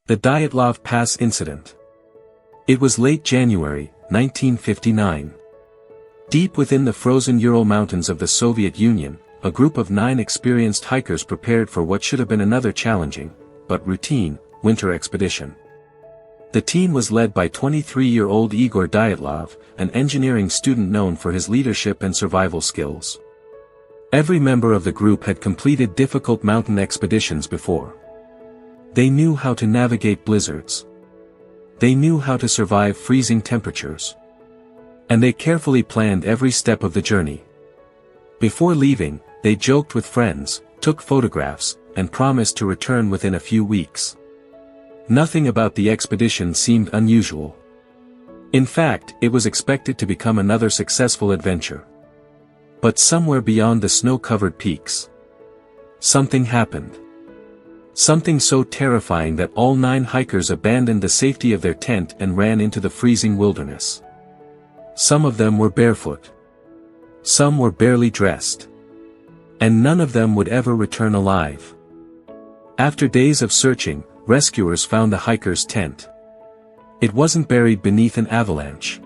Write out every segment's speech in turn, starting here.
The Dyatlov Pass Incident. It was late January, 1959. Deep within the frozen Ural Mountains of the Soviet Union, a group of 9 experienced hikers prepared for what should have been another challenging, but routine, winter expedition. The team was led by 23-year-old Igor Dyatlov, an engineering student known for his leadership and survival skills. Every member of the group had completed difficult mountain expeditions before. They knew how to navigate blizzards. They knew how to survive freezing temperatures. And they carefully planned every step of the journey. Before leaving, they joked with friends, took photographs, and promised to return within a few weeks. Nothing about the expedition seemed unusual. In fact, it was expected to become another successful adventure. But somewhere beyond the snow-covered peaks, something happened. Something so terrifying that all 9 hikers abandoned the safety of their tent and ran into the freezing wilderness. Some of them were barefoot. Some were barely dressed. And none of them would ever return alive. After days of searching, rescuers found the hikers' tent. It wasn't buried beneath an avalanche.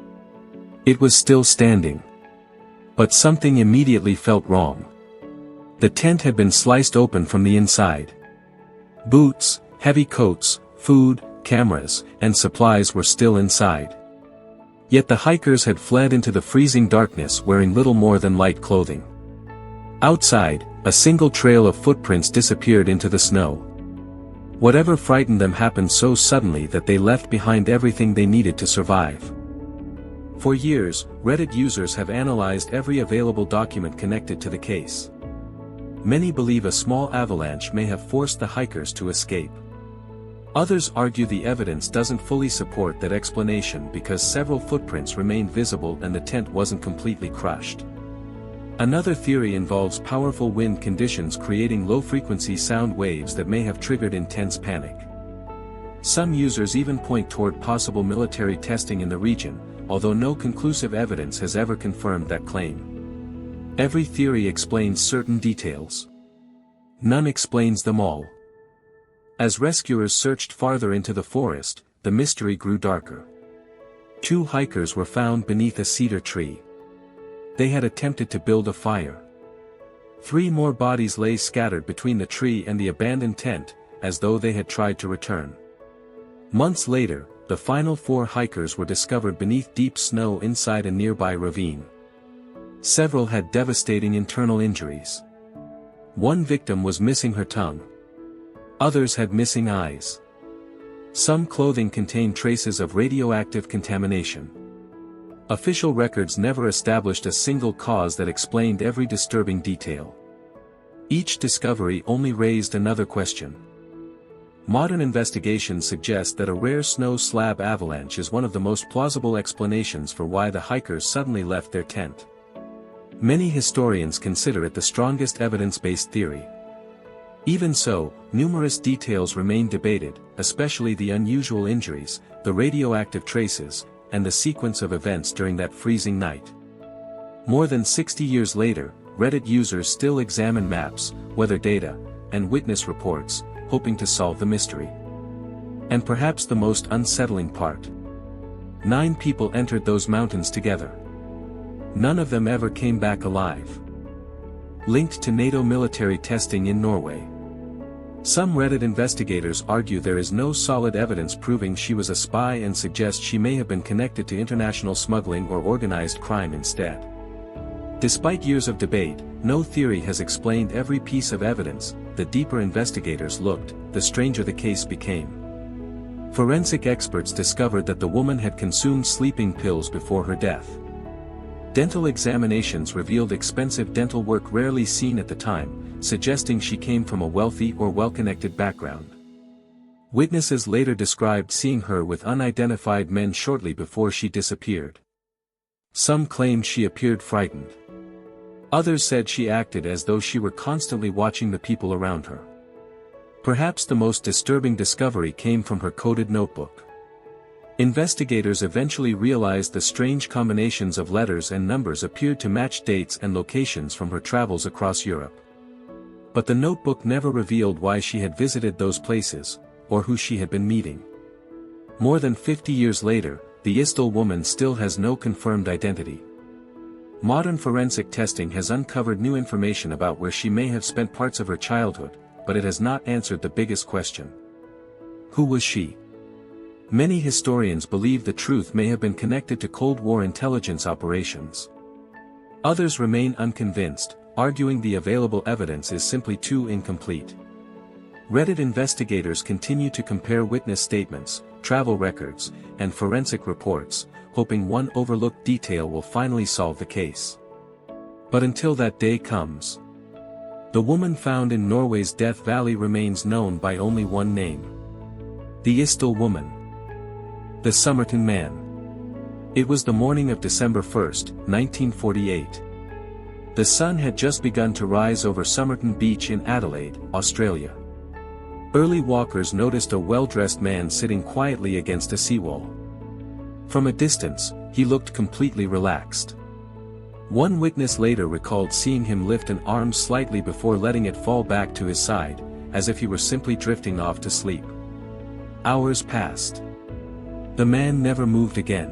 It was still standing. But something immediately felt wrong. The tent had been sliced open from the inside. Boots, heavy coats, food, cameras, and supplies were still inside. Yet the hikers had fled into the freezing darkness wearing little more than light clothing. Outside, a single trail of footprints disappeared into the snow. Whatever frightened them happened so suddenly that they left behind everything they needed to survive. For years, Reddit users have analyzed every available document connected to the case. Many believe a small avalanche may have forced the hikers to escape. Others argue the evidence doesn't fully support that explanation because several footprints remained visible and the tent wasn't completely crushed. Another theory involves powerful wind conditions creating low-frequency sound waves that may have triggered intense panic. Some users even point toward possible military testing in the region, although no conclusive evidence has ever confirmed that claim. Every theory explains certain details. None explains them all. As rescuers searched farther into the forest, the mystery grew darker. 2 hikers were found beneath a cedar tree. They had attempted to build a fire. 3 more bodies lay scattered between the tree and the abandoned tent, as though they had tried to return. Months later, the final 4 hikers were discovered beneath deep snow inside a nearby ravine. Several had devastating internal injuries. One victim was missing her tongue. Others had missing eyes. Some clothing contained traces of radioactive contamination. Official records never established a single cause that explained every disturbing detail. Each discovery only raised another question. Modern investigations suggest that a rare snow slab avalanche is one of the most plausible explanations for why the hikers suddenly left their tent. Many historians consider it the strongest evidence-based theory. Even so, numerous details remain debated, especially the unusual injuries, the radioactive traces, and the sequence of events during that freezing night. More than 60 years later, Reddit users still examine maps, weather data, and witness reports, hoping to solve the mystery. And perhaps the most unsettling part. 9 people entered those mountains together. None of them ever came back alive. Linked to NATO military testing in Norway. Some Reddit investigators argue there is no solid evidence proving she was a spy and suggest she may have been connected to international smuggling or organized crime instead. Despite years of debate, no theory has explained every piece of evidence. The deeper investigators looked, the stranger the case became. Forensic experts discovered that the woman had consumed sleeping pills before her death. Dental examinations revealed expensive dental work rarely seen at the time, suggesting she came from a wealthy or well-connected background. Witnesses later described seeing her with unidentified men shortly before she disappeared. Some claimed she appeared frightened. Others said she acted as though she were constantly watching the people around her. Perhaps the most disturbing discovery came from her coded notebook. Investigators eventually realized the strange combinations of letters and numbers appeared to match dates and locations from her travels across Europe. But the notebook never revealed why she had visited those places, or who she had been meeting. More than 50 years later, the Isdal woman still has no confirmed identity. Modern forensic testing has uncovered new information about where she may have spent parts of her childhood, but it has not answered the biggest question. Who was she? Many historians believe the truth may have been connected to Cold War intelligence operations. Others remain unconvinced, arguing the available evidence is simply too incomplete. Reddit investigators continue to compare witness statements, travel records, and forensic reports, hoping one overlooked detail will finally solve the case. But until that day comes, the woman found in Norway's Death Valley remains known by only one name: the Isdal Woman. The Somerton Man. It was the morning of December 1, 1948. The sun had just begun to rise over Somerton Beach in Adelaide, Australia. Early walkers noticed a well-dressed man sitting quietly against a seawall. From a distance, he looked completely relaxed. One witness later recalled seeing him lift an arm slightly before letting it fall back to his side, as if he were simply drifting off to sleep. Hours passed. The man never moved again.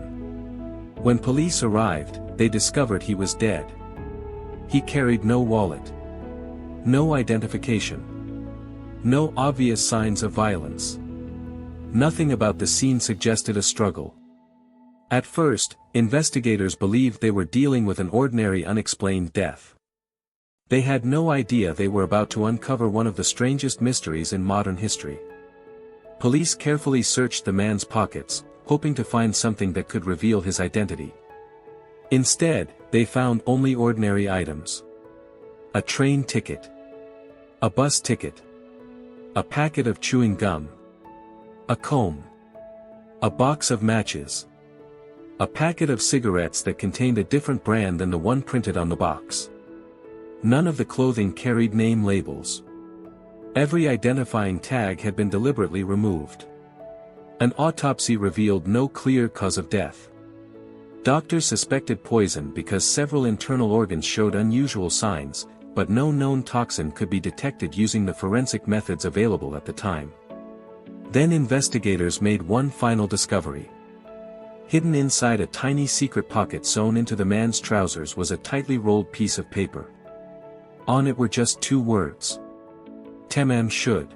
When police arrived, they discovered he was dead. He carried no wallet. No identification. No obvious signs of violence. Nothing about the scene suggested a struggle. At first, investigators believed they were dealing with an ordinary unexplained death. They had no idea they were about to uncover one of the strangest mysteries in modern history. Police carefully searched the man's pockets, hoping to find something that could reveal his identity. Instead, they found only ordinary items. A train ticket. A bus ticket. A packet of chewing gum. A comb. A box of matches. A packet of cigarettes that contained a different brand than the one printed on the box. None of the clothing carried name labels. Every identifying tag had been deliberately removed. An autopsy revealed no clear cause of death. Doctors suspected poison because several internal organs showed unusual signs, but no known toxin could be detected using the forensic methods available at the time. Then investigators made one final discovery. Hidden inside a tiny secret pocket sewn into the man's trousers was a tightly rolled piece of paper. On it were just two words. Tamam should.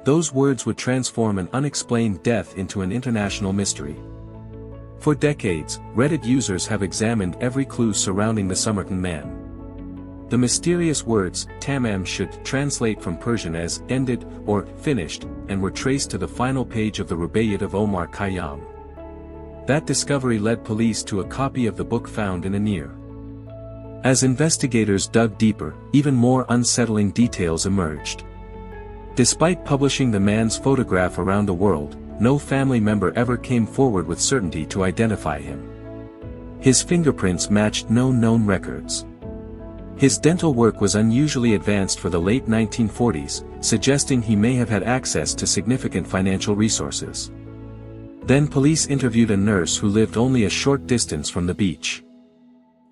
Those words would transform an unexplained death into an international mystery. For decades, Reddit users have examined every clue surrounding the Somerton Man. The mysterious words, Tamam should, translate from Persian as, ended, or, finished, and were traced to the final page of the Rubaiyat of Omar Khayyam. That discovery led police to a copy of the book found in a near. As investigators dug deeper, even more unsettling details emerged. Despite publishing the man's photograph around the world, no family member ever came forward with certainty to identify him. His fingerprints matched no known records. His dental work was unusually advanced for the late 1940s, suggesting he may have had access to significant financial resources. Then police interviewed a nurse who lived only a short distance from the beach.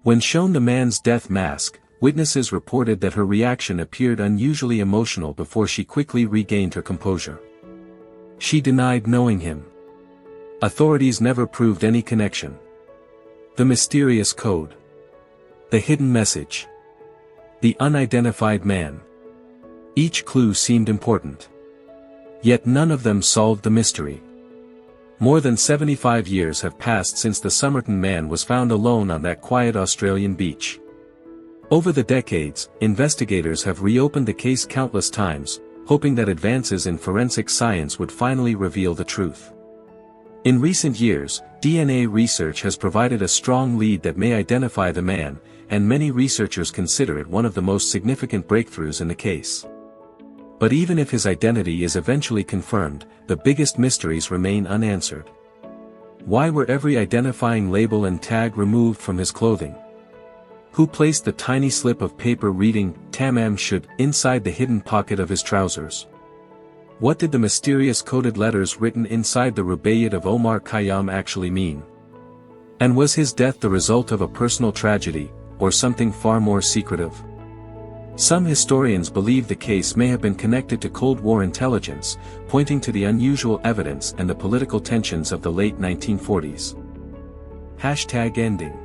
When shown the man's death mask, witnesses reported that her reaction appeared unusually emotional before she quickly regained her composure. She denied knowing him. Authorities never proved any connection. The mysterious code. The hidden message. The unidentified man. Each clue seemed important. Yet none of them solved the mystery. More than 75 years have passed since the Somerton Man was found alone on that quiet Australian beach. Over the decades, investigators have reopened the case countless times, hoping that advances in forensic science would finally reveal the truth. In recent years, DNA research has provided a strong lead that may identify the man, and many researchers consider it one of the most significant breakthroughs in the case. But even if his identity is eventually confirmed, the biggest mysteries remain unanswered. Why were every identifying label and tag removed from his clothing? Who placed the tiny slip of paper reading, Tamam should, inside the hidden pocket of his trousers? What did the mysterious coded letters written inside the Rubaiyat of Omar Khayyam actually mean? And was his death the result of a personal tragedy, or something far more secretive? Some historians believe the case may have been connected to Cold War intelligence, pointing to the unusual evidence and the political tensions of the late 1940s. #ending.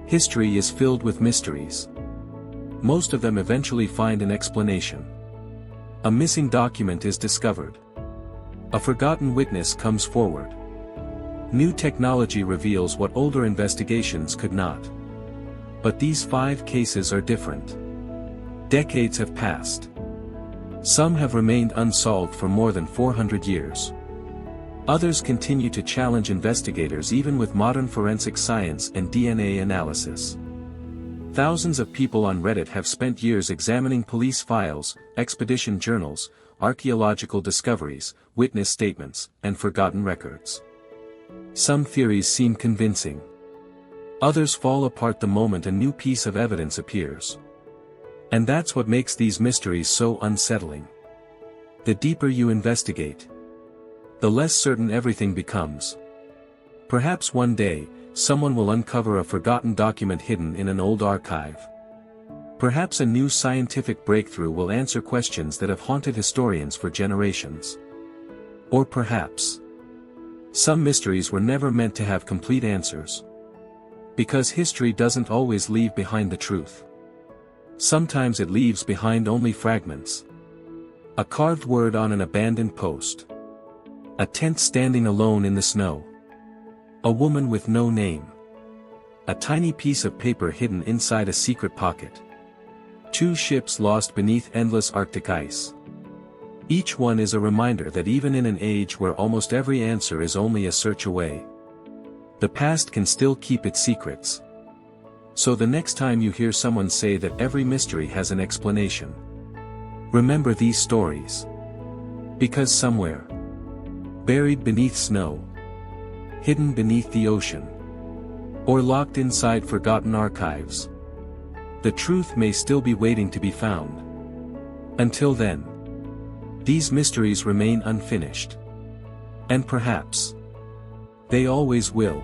History is filled with mysteries. Most of them eventually find an explanation. A missing document is discovered. A forgotten witness comes forward. New technology reveals what older investigations could not. But these 5 cases are different. Decades have passed. Some have remained unsolved for more than 400 years. Others continue to challenge investigators even with modern forensic science and DNA analysis. Thousands of people on Reddit have spent years examining police files, expedition journals, archaeological discoveries, witness statements, and forgotten records. Some theories seem convincing. Others fall apart the moment a new piece of evidence appears. And that's what makes these mysteries so unsettling. The deeper you investigate, the less certain everything becomes. Perhaps one day, someone will uncover a forgotten document hidden in an old archive. Perhaps a new scientific breakthrough will answer questions that have haunted historians for generations. Or perhaps some mysteries were never meant to have complete answers. Because history doesn't always leave behind the truth. Sometimes it leaves behind only fragments. A carved word on an abandoned post. A tent standing alone in the snow. A woman with no name. A tiny piece of paper hidden inside a secret pocket. 2 ships lost beneath endless Arctic ice. Each one is a reminder that even in an age where almost every answer is only a search away, the past can still keep its secrets. So the next time you hear someone say that every mystery has an explanation, remember these stories. Because somewhere, buried beneath snow, hidden beneath the ocean, or locked inside forgotten archives, the truth may still be waiting to be found. Until then, these mysteries remain unfinished. And perhaps, they always will.